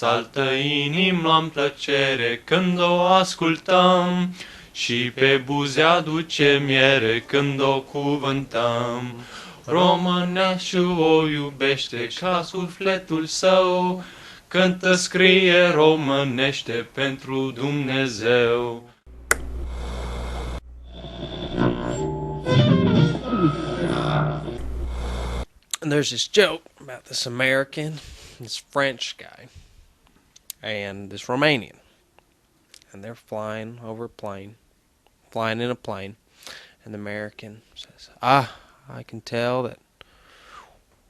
saltă inima în plăcere când o ascultăm, și pe buze aduce miere când o cuvântăm. Româneașul o iubește ca sufletul său, cântă, scrie românește pentru Dumnezeu. And there's this joke about this American, this French guy, and this Romanian. And they're flying over a plane, flying in a plane, and the American says, I can tell that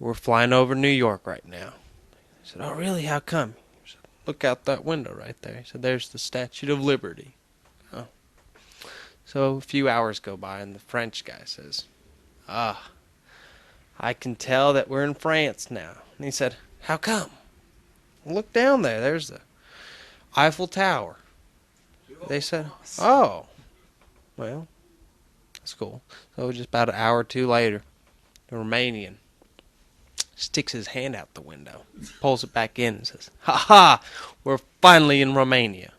we're flying over New York right now. He said, oh, really? How come? He said, look out that window right there. He said, there's the Statue of Liberty. Oh. So a few hours go by, and the French guy says, I can tell that we're in France now. And he said, how come? Look down there. There's the Eiffel Tower. They said, oh, well, that's cool. So just about an hour or two later, the Romanian sticks his hand out the window, pulls it back in and says, ha, we're finally in Romania.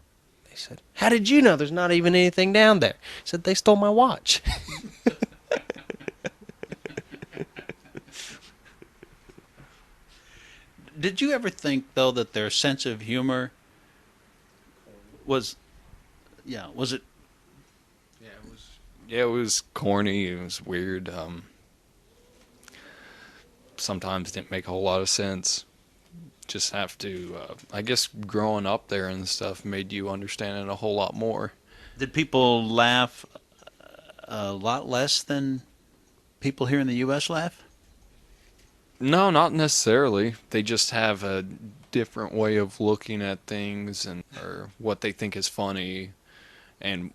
They said, how did you know there's not even anything down there? He said, they stole my watch. Did you ever think, though, that their sense of humor was it? Yeah, it was corny. It was weird. Sometimes didn't make a whole lot of sense. Just have to, I guess, growing up there and stuff made you understand it a whole lot more. Did people laugh a lot less than people here in the U.S. laugh? No, not necessarily. They just have a different way of looking at things and or what they think is funny and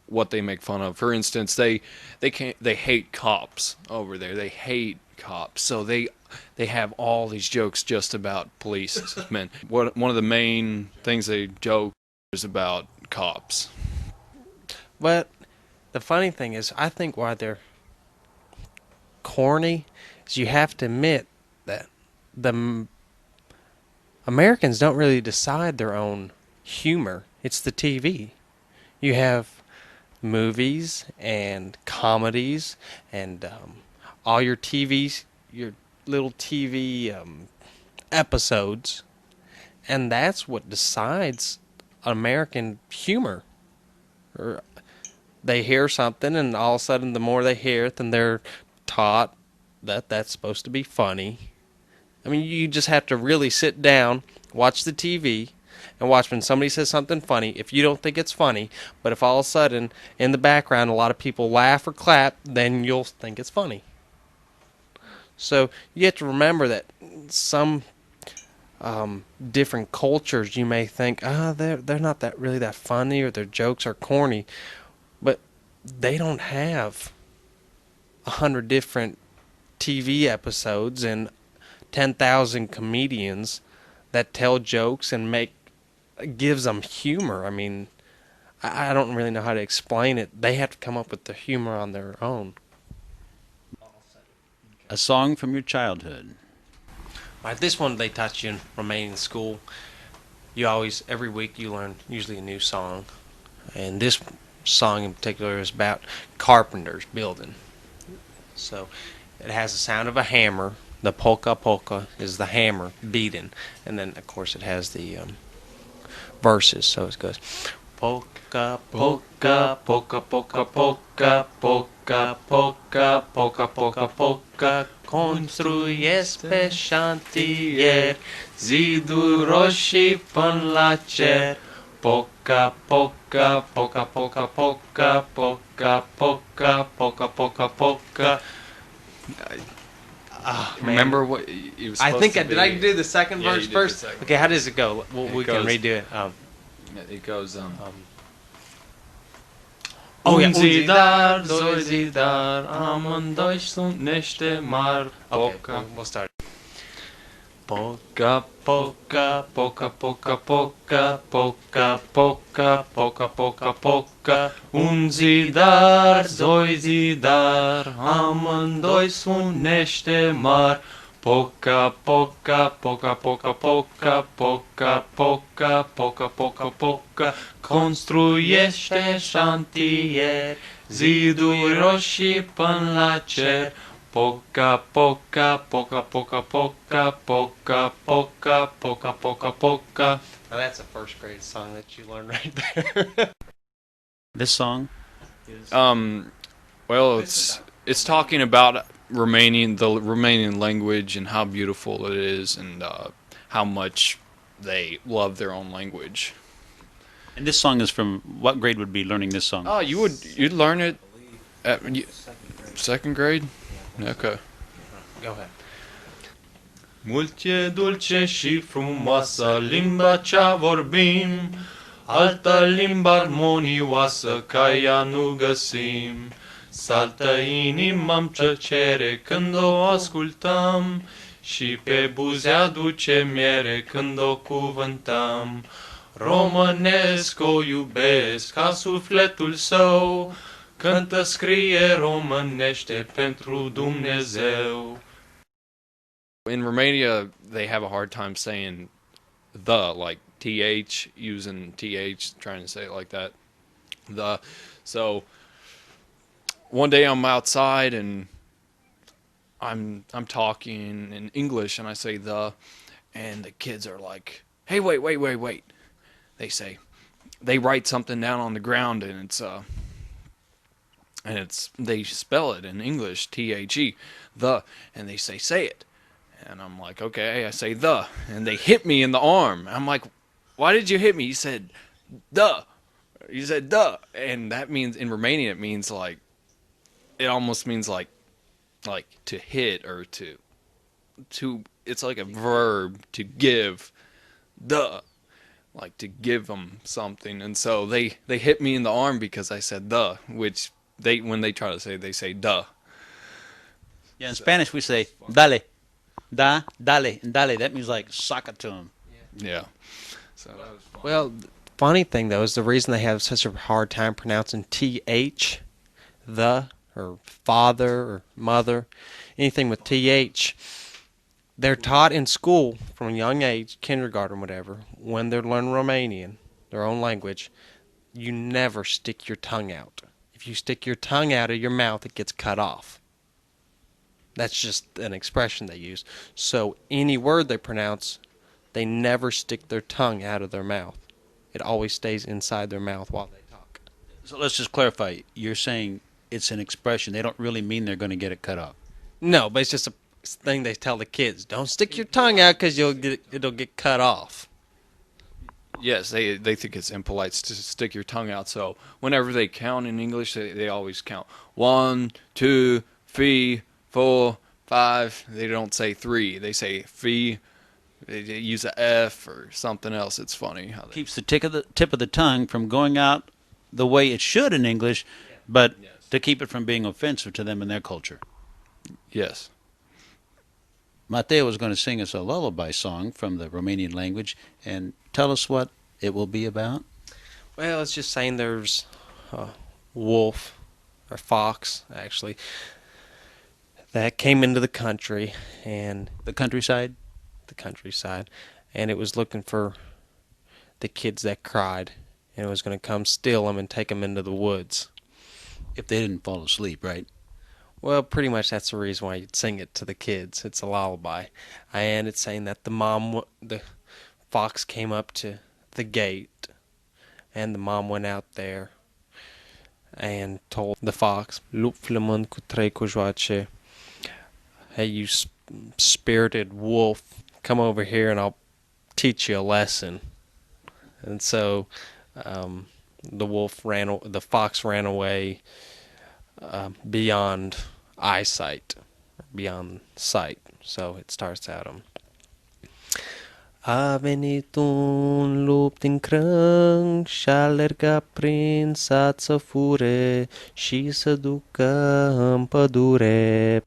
what they make fun of. For instance, they hate cops over there. They hate cops. So they have all these jokes just about policemen. One of the main things they joke is about cops. But the funny thing is, I think why they're corny is you have to admit that the Americans don't really decide their own humor. It's the TV. You have movies and comedies and all your TVs, your little TV episodes, and that's what decides American humor. Or they hear something, and all of a sudden, the more they hear it, then they're taught that that's supposed to be funny. I mean, you just have to really sit down, watch the TV, and watch when somebody says something funny. If you don't think it's funny, but if all of a sudden, in the background, a lot of people laugh or clap, then you'll think it's funny. So you have to remember that some different cultures, you may think, they're not that really that funny, or their jokes are corny, but they don't have 100 different TV episodes and 10,000 comedians that tell jokes and gives them humor. I mean, I don't really know how to explain it. They have to come up with the humor on their own. A song from your childhood. Like this one they taught you in Romanian school. Every week you learn usually a new song. And this song in particular is about carpenters building. So it has the sound of a hammer. The polka polka is the hammer beating. And then, of course, it has the verses. So it goes, polka, polka, polka, polka, polka, polka, polka, polka, polka, polka, construiesc pe șantier ziduri roșii până la cer. Polka, polka, polka, polka, polka, polka, polka, polka, polka, polka. Remember what it was I supposed think to did I be. do the second Yeah, verse you did first? the second. Okay, how does it go? We can redo it. It goes Un zidar, doi zidar, amândoi sunt niște mari. Okay, we'll start. Polka, polka, polka, polka, polka, polka, polka, polka, polka, polka. Un zidar, doi zidar, amândoi sunt niște mari. Poca, poca, poca, poca, poca, poca, poca, poca, poca, poca, construiește șantier, ziduri roșii până la cer. Poca, poca, poca, poca, poca, poca, poca, poca, poca, poca. Now that's a first grade song that you learned right there. This song? Well, it's talking about Romanian, the Romanian language, and how beautiful it is, and how much they love their own language. And this song is from what grade would be learning this song? Oh, you'd learn it at second grade? Okay. Go ahead. Mult e dulce și frumoasă limba cea vorbim, altă limbă armonioasă ca ea nu găsim. Saltă inima-mi plăcere când o ascultăm și pe buze aduce miere când o cuvântăm. Românesc o iubesc ca sufletul său, cântă scrie românește pentru Dumnezeu. In Romania, they have a hard time saying the, like th, using th, trying to say it like that. So one day I'm outside and I'm talking in English and I say the, and the kids are like, "Hey, wait." They write something down on the ground and they spell it in English, the, and they say it. And I'm like, okay, I say the, and they hit me in the arm. I'm like, why did you hit me? He said, the. You said the, and that means in Romanian it means like, it almost means like to hit or to. It's like a verb to give, the, like to give them something. And so they hit me in the arm because I said the, which when they try to say, they say duh. Yeah, in Spanish we say dale. Da, dale, and dale. That means like sock it to him. Yeah. So that was fun. Well, funny thing though is the reason they have such a hard time pronouncing th, the, or father or mother, anything with th. They're taught in school from a young age, kindergarten, whatever, when they're learning Romanian, their own language. You never stick your tongue out. If you stick your tongue out of your mouth, it gets cut off. That's just an expression they use. So any word they pronounce, they never stick their tongue out of their mouth. It always stays inside their mouth while they talk. So let's just clarify. You're saying it's an expression. They don't really mean they're going to get it cut off. No, but it's just a thing they tell the kids. Don't stick your tongue out because it'll get cut off. Yes, they think it's impolite to stick your tongue out. So whenever they count in English, they always count 1, 2, 3, 4, 5. They don't say 3. They say fee. They use a F or something else. It's funny how they Keeps the tip of the tongue from going out the way it should in English, but to keep it from being offensive to them in their culture. Yes. Mateo was going to sing us a lullaby song from the Romanian language, and tell us what it will be about. Well, it's just saying there's a wolf, or fox, actually, that came into the country, and The countryside? the countryside, and it was looking for the kids that cried, and it was going to come steal them and take them into the woods. If they didn't fall asleep, right? Well, pretty much that's the reason why you'd sing it to the kids. It's a lullaby. And it's saying that the fox came up to the gate, and the mom went out there and told the fox, "Lup flămând cu trei cojoace, hey, you spirited wolf, come over here and I'll teach you a lesson." And so the fox ran away beyond eyesight, beyond sight. So it starts out A venit un lup din crâng și-a alergat prin sat să fure și să ducă în pădure